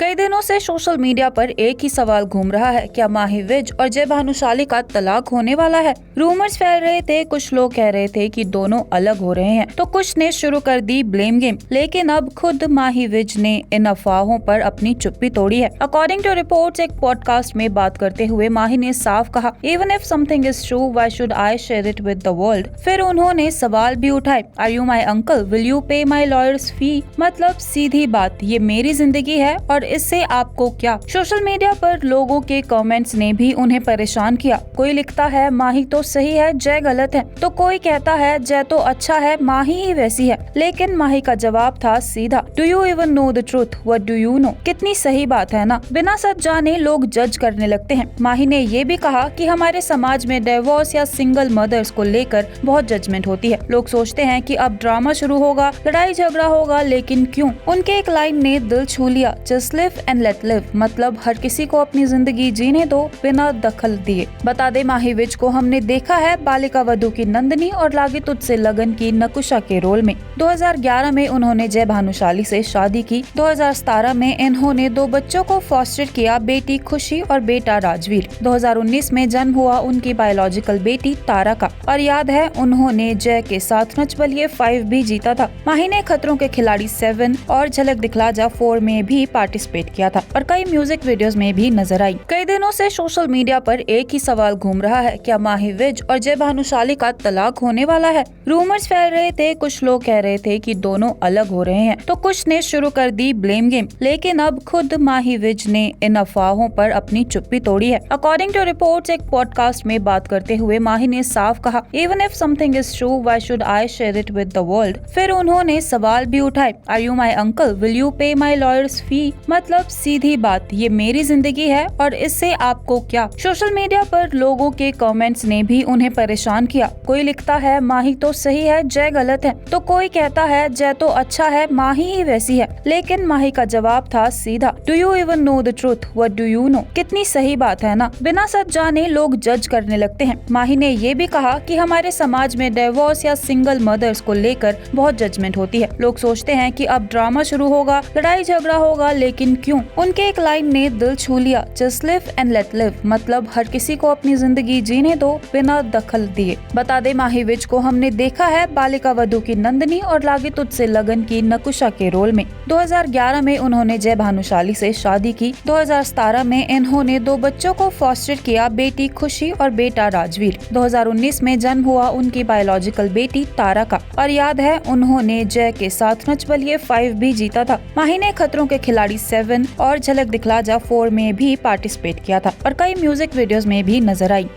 कई दिनों से सोशल मीडिया पर एक ही सवाल घूम रहा है, क्या माही विज और जय भानुशाली का तलाक होने वाला है। रूमर्स फैल रहे थे, कुछ लोग कह रहे थे कि दोनों अलग हो रहे हैं, तो कुछ ने शुरू कर दी ब्लेम गेम। लेकिन अब खुद माही विज ने इन अफवाहों पर अपनी चुप्पी तोड़ी है। अकॉर्डिंग टू रिपोर्ट्स, एक पॉडकास्ट में बात करते हुए माही ने साफ कहा, even if something is true, why should I share it with the world. फिर उन्होंने सवाल भी उठाए, are you my uncle, will you pay my lawyers फी। मतलब सीधी बात, ये मेरी जिंदगी है और इससे आपको क्या। सोशल मीडिया पर लोगों के कमेंट्स ने भी उन्हें परेशान किया। कोई लिखता है माही तो सही है, जय गलत है, तो कोई कहता है जय तो अच्छा है, माही ही वैसी है। लेकिन माही का जवाब था सीधा, do you even know the truth, what do you know. कितनी सही बात है ना। बिना सच जाने लोग जज करने लगते हैं। माही ने ये भी कहा कि हमारे समाज में डिवोर्स या सिंगल मदर्स को लेकर बहुत जजमेंट होती है। लोग सोचते हैं कि अब ड्रामा शुरू होगा, लड़ाई झगड़ा होगा, लेकिन क्यों। उनके एक लाइन ने दिल छू लिया, just live and let live. मतलब हर किसी को अपनी जिंदगी जीने दो बिना दखल दिए। बता दे, माही विज को हमने देखा है बालिका वधू की नंदिनी और लागे तुझसे लगन की नकुशा के रोल में। 2011 में उन्होंने जय भानुशाली से शादी की। 2017 में इन्होंने 2 बच्चों को फॉस्टर किया, बेटी खुशी और बेटा राजवीर। 2019 में जन्म हुआ उनकी बायोलॉजिकल बेटी तारा का। और याद है, उन्होंने जय के साथ नच बलिए 5 भी जीता था। माही ने खतरों के खिलाड़ी 7 और झलक दिखला जा 4 में भी पार्टिसिपेट किया था और कई म्यूजिक वीडियोस में भी नजर आई। कई दिनों से सोशल मीडिया पर एक ही सवाल घूम रहा है, क्या माही विज और जय भानुशाली का तलाक होने वाला है। रूमर्स फैल रहे थे, कुछ लोग कह रहे थे कि दोनों अलग हो रहे हैं, तो कुछ ने शुरू कर दी ब्लेम गेम। लेकिन अब खुद माही विज ने इन अफवाहों पर अपनी चुप्पी तोड़ी है। अकॉर्डिंग टू रिपोर्ट्स, एक पॉडकास्ट में बात करते हुए माही ने साफ कहा, even if something is true, why should I share it with the world. फिर उन्होंने सवाल भी उठाए, are you my uncle, will you pay my lawyers फी। मतलब सीधी बात, ये मेरी जिंदगी है और इससे आपको क्या। सोशल मीडिया पर लोगों के कमेंट्स ने भी उन्हें परेशान किया। कोई लिखता है माही तो सही है, जय गलत है, तो कोई कहता है जय तो अच्छा है, माही ही वैसी है। लेकिन माही का जवाब था सीधा, do you even know the truth, what do you know. कितनी सही बात है ना। बिना सच जाने लोग जज करने लगते हैं। माही ने ये भी कहा कि हमारे समाज में डिवोर्स या सिंगल मदर्स को लेकर बहुत जजमेंट होती है। लोग सोचते हैं कि अब ड्रामा शुरू होगा, लड़ाई झगड़ा होगा, लेकिन क्यों। उनके एक लाइन ने दिल छू लिया, just live and let live. मतलब हर किसी को अपनी जिंदगी जीने दो बिना दखल दिए। बता दे, माही विज को हमने देखा है बालिका वधू की नंदिनी और लागे तुझसे लगन की नकुशा के रोल में। 2011 में उन्होंने जय भानुशाली से शादी की। 2017 में इन्होंने 2 बच्चों को फॉस्टर किया, बेटी खुशी और बेटा राजवीर। 2019 में जन्म हुआ उनकी बायोलॉजिकल बेटी तारा का। और याद है, उन्होंने जय के साथ नच बलिए 5 भी जीता था। माही ने खतरों के खिलाड़ी 7 और झलक दिखला जा 4 में भी पार्टिसिपेट किया था और कई म्यूजिक वीडियोस में भी नजर आई।